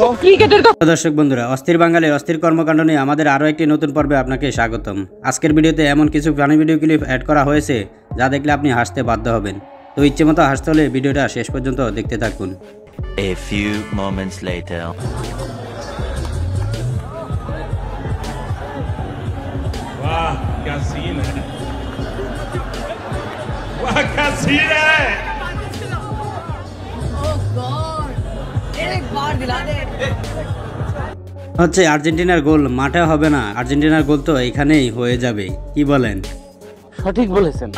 দর্শক বন্ধুরা, অস্থির বাঙালির অস্থির কর্মকাণ্ড নিয়ে আমাদের আরও একটি নতুন পর্বে আপনাকে স্বাগতম। আজকের ভিডিওতে এমন কিছু ফানি ভিডিও ক্লিপ অ্যাড করা হয়েছে যা দেখলে আপনি হাসতে বাধ্য হবেন। তো ইচ্ছে মতো হাসতে হলে ভিডিওটা শেষ পর্যন্ত দেখতে থাকুন। A few moments later. वाह क्या सीन है, वाह क्या सीन है। Oh God! एक बार दिला दे। হচ্ছে আর্জেন্টিনার গোল মাঠে হবে না, আর্জেন্টিনার গোল তো এখানেই হয়ে যাবে, কি বলেন? সঠিক বলেছেন।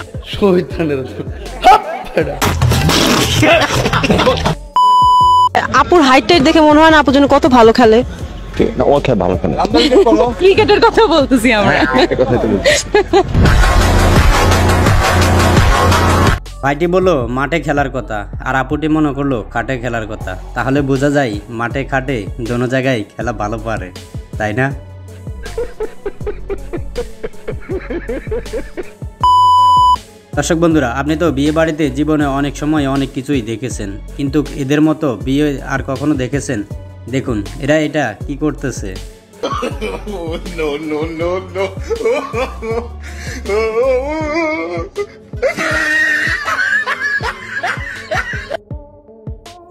আপুর হাইট দেখে মনে হয় না আপুর জন্য কত ভালো খেলে। ও খেলে ভালো খেলে। ক্রিকেটের কথা বলতেছি আমরা। ভাইটি বললো মাঠে খেলার কথা, আর আপুটি মনে করলো খাটে খেলার কথা। তাহলে বোঝা যায় মাঠে খাটে দোনো জায়গায় খেলা ভালো পারে, তাই না? দর্শক বন্ধুরা, আপনি তো বিয়ে বাড়িতে জীবনে অনেক সময় অনেক কিছুই দেখেছেন, কিন্তু এদের মতো বিয়ে আর কখনো দেখেছেন? দেখুন এরা এটা কি করতেছে। नो नो नो नो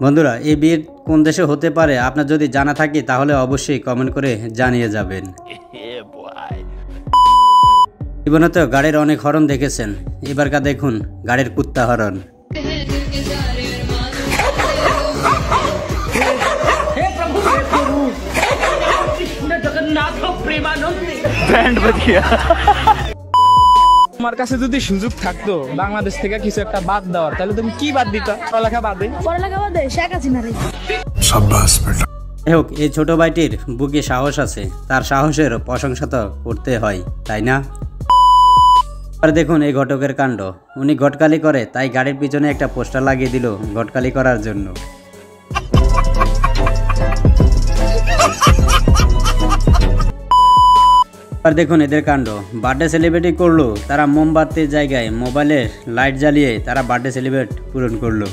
বন্ধুরা, এই বিয়ে কোন দেশে হতে পারে আপনার যদি জানা থাকে তাহলে অবশ্যই কমেন্ট করে জানিয়ে যাবেন। জীবনে তো গাড়ির অনেক হরন দেখেছেন, এবারকার দেখুন গাড়ির কুত্তা হরন। তোমার কাছে যদি সুযোগ থাকতো বাংলাদেশ থেকে কিছু একটা বাদ দেওয়ার, তাহলে তুমি কি বাদ দিতা? পড়ালেখা বাদে? পড়ালেখা বাদে শেখ হাসিনা রে। যাই হোক, এই ছোট ভাইটির বুকে সাহস আছে, তার সাহসের প্রশংসা তো করতে হয়, তাই না? আর দেখুন এই ঘটকের কাণ্ড, উনি ঘটকালি করে তাই গাড়ির পিছনে একটা পোস্টার লাগিয়ে দিল ঘটকালি করার জন্য। আর দেখুন এদের কাণ্ড, বার্থডে সেলিব্রেট করলো তারা মোমবাতির জায়গায় মোবাইলের লাইট জ্বালিয়ে তারা বার্থডে সেলিব্রেট পূরণ করলো।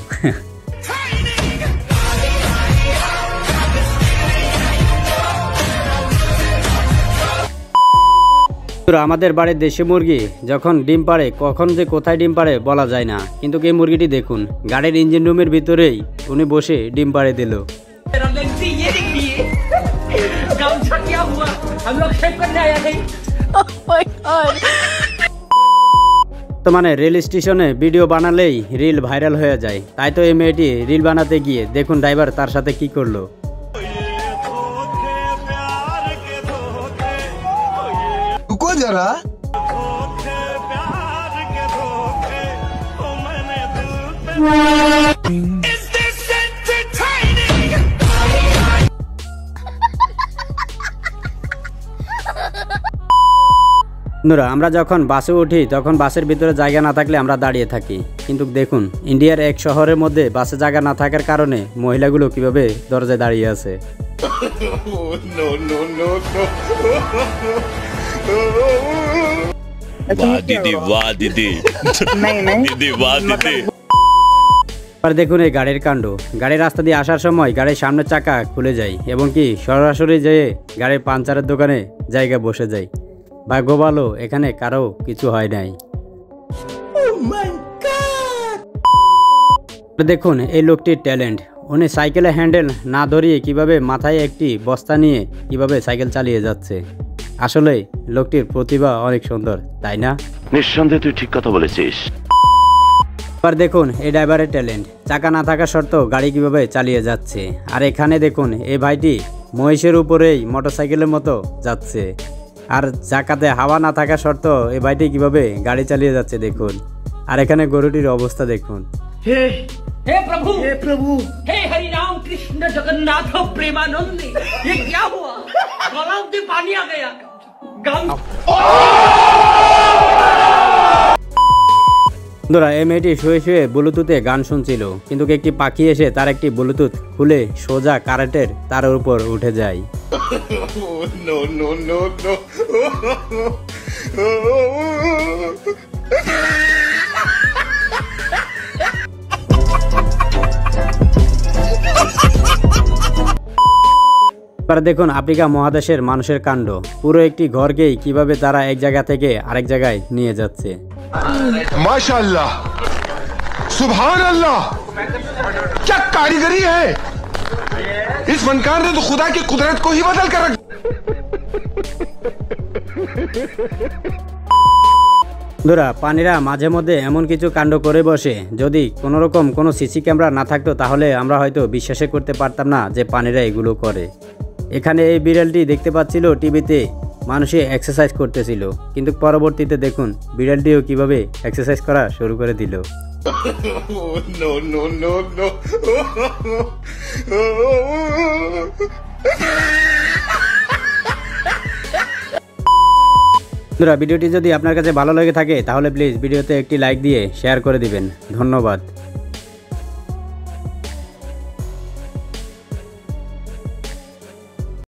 আমাদের বাড়ির দেশি মুরগি যখন ডিম পাড়ে, কখন যে কোথায় ডিম পাড়ে বলা যায় না, কিন্তু এই মুরগিটি দেখুন গাড়ির ইঞ্জিন রুমের ভিতরেই উনি বসে ডিম পাড়ে দিল। মানে রেল স্টেশনে ভিডিও বানালেই রিল ভাইরাল হয়ে যায়, তাই তো এই মেয়েটি রিল বানাতে গিয়ে দেখুন ড্রাইভার তার সাথে কি করলো। जरा আমরা যখন বাসে উঠি তখন বাসের ভিতরে জায়গা না থাকলে আমরা দাঁড়িয়ে থাকি, কিন্তু দেখুন ইন্ডিয়ার এক শহরের মধ্যে বাসে জায়গা না থাকার কারণে মহিলাগুলো কিভাবে দরজায় দাঁড়িয়ে আছে। नो नो नो नो वाह दीदी, वाह दीदी, दीदी वाह दीदी। আর দেখুন এই গাড়ির কাণ্ড, গাড়ির রাস্তা দিয়ে আসার সময় গাড়ির সামনের চাকা খুলে যায় এবং কি সরাসরি যেয়ে গাড়ির পাঞ্চারের দোকানে জায়গা বসে যায়। ভাগ্য ভালো এখানে কারো কিছু হয় নাই। দেখুন এই লোকটির ট্যালেন্ট, উনি সাইকেলের হ্যান্ডেল না ধরিয়ে কিভাবে মাথায় একটি বস্তা নিয়ে কিভাবে সাইকেল চালিয়ে যাচ্ছে। আসলে লোকটির প্রতিভা অনেক সুন্দর, তাই না? নিঃসন্দেহে তুই ঠিক কথা বলেছিস। এবার দেখুন এই ড্রাইভারের ট্যালেন্ট, চাকা না থাকা সত্ত্বেও গাড়ি কিভাবে চালিয়ে যাচ্ছে। আর এখানে দেখুন এই ভাইটি মহিষের উপরেই মোটরসাইকেলের মতো যাচ্ছে, আর চাকাতে হাওয়া না থাকা সত্ত্বেও এই ভাইটি কিভাবে গাড়ি চালিয়ে যাচ্ছে দেখুন। আর এখানে গরুটির অবস্থা দেখুন। हे प्रभु, हे प्रभु, हे हरि राम कृष्ण जगन्नाथ प्रेमानंद, ये क्या हुआ? गलाव में पानी आ गया। বন্ধুরা, এই মেয়েটি শুয়ে শুয়ে ব্লুটুথে গান শুনছিল, কিন্তু একটি পাখি এসে তার একটি ব্লুটুথ খুলে সোজা কারেন্টের তার উপর উঠে যায়। नो नो नो नो এবার দেখুন আফ্রিকা মহাদেশের মানুষের কাণ্ড, পুরো একটি ঘরকেই কিভাবে তারা এক জায়গা থেকে আরেক জায়গায় নিয়ে যাচ্ছে। माशाअल्लाह, सुभान अल्लाह, क्या कारीगरी है। इस फनकार ने तो खुदा की कुदरत को ही बदल कर रखा। বন্ধুরা, পানিরা মাঝে মধ্যে এমন কিছু কাণ্ড করে বসে, যদি কোনো রকম কোনো সিসি ক্যামেরা না থাকতো তাহলে আমরা হয়তো বিশ্বাসই করতে পারতাম না যে পানিরা এগুলো করে। এখানে এই বিড়ালটি দেখতে পাচ্ছিল টিভিতে মানুষে এক্সারসাইজ করতেছিল, কিন্তু পরবর্তীতে দেখুন বিড়ালটিও কিভাবে এক্সারসাইজ করা শুরু করে দিল। No, no, no, no. বন্ধুরা, ভিডিওটি যদি আপনার কাছে ভালো লেগে থাকে তাহলে প্লিজ ভিডিওতে একটি লাইক দিয়ে শেয়ার করে দিবেন। ধন্যবাদ।